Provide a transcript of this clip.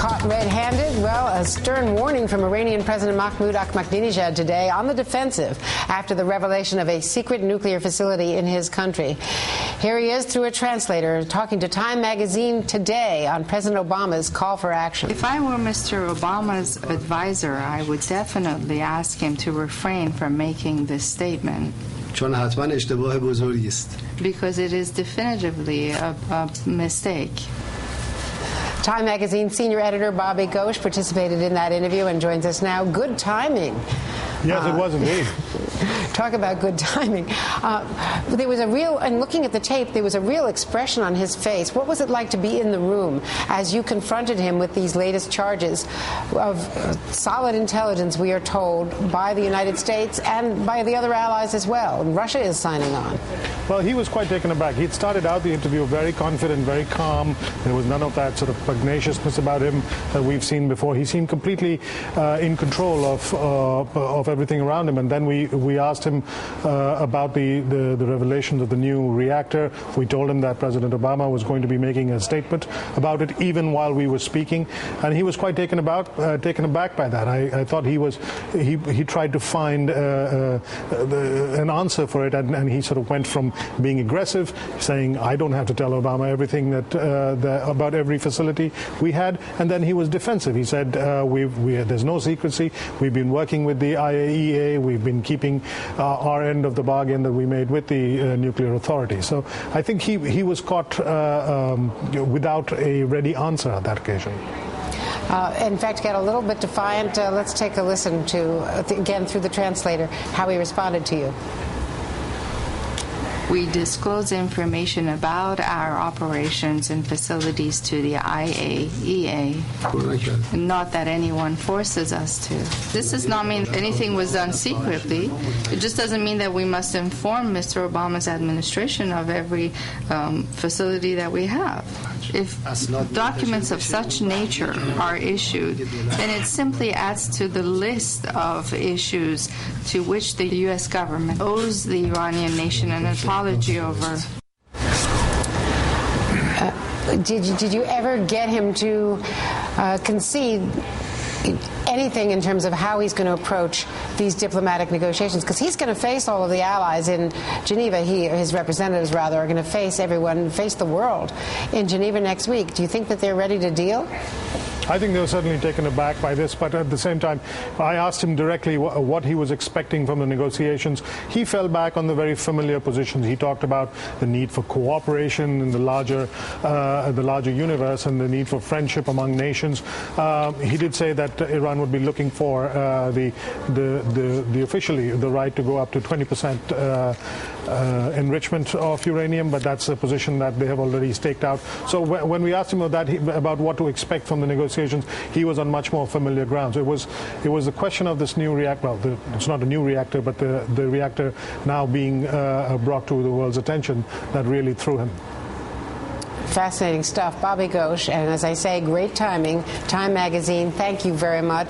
Caught red-handed? Well, a stern warning from Iranian President Mahmoud Ahmedinejad today on the defensive after the revelation of a secret nuclear facility in his country. Here he is through a translator talking to Time Magazine today on President Obama's call for action. If I were Mr. Obama's advisor, I would definitely ask him to refrain from making this statement. Because it is definitively a mistake. Time Magazine senior editor Bobby Ghosh participated in that interview and joins us now. Good timing. Yes, it was indeed. Talk about good timing. There was a real, and looking at the tape, there was a real expression on his face. What was it like to be in the room as you confronted him with these latest charges of solid intelligence, we are told, by the United States and by the other allies as well? And Russia is signing on. Well, he was quite taken aback. He'd started out the interview very confident, very calm. There was none of that sort of pugnaciousness about him that we've seen before. He seemed completely in control of everything around him. And then we asked him about the revelations of the new reactor. We told him that President Obama was going to be making a statement about it even while we were speaking, and he was quite taken aback by that. I thought he tried to find an answer for it, and he sort of went from being aggressive, saying, I don't have to tell Obama everything about every facility we had, and then he was defensive. He said, there's no secrecy. We've been working with the IAEA. We've been keeping our end of the bargain that we made with the nuclear authority. So I think he was caught without a ready answer at that occasion. In fact, got a little bit defiant. Let's take a listen to, again, through the translator, how he responded to you. We disclose information about our operations and facilities to the IAEA, not that anyone forces us to. This does not mean anything was done secretly. It just doesn't mean that we must inform Mr. Obama's administration of every facility that we have. If documents of such nature are issued, then it simply adds to the list of issues to which the U.S. government owes the Iranian nation an apology over. Did you ever get him to concede anything in terms of how he's going to approach these diplomatic negotiations? Because he's going to face all of the allies in Geneva. His representatives, rather, are going to face everyone, face the world in Geneva next week. Do you think that they're ready to deal? I think they were certainly taken aback by this, but at the same time, I asked him directly what he was expecting from the negotiations. He fell back on the very familiar positions. He talked about the need for cooperation in the larger universe and the need for friendship among nations. He did say that Iran would be looking for officially the right to go up to 20% enrichment of uranium, but that's a position that they have already staked out. So when we asked him about what to expect from the negotiations, he was on much more familiar grounds. It was the question of this new reactor. Well, it's not a new reactor, but the reactor now being brought to the world's attention that really threw him. Fascinating stuff. Bobby Ghosh, and as I say, great timing. Time Magazine, thank you very much.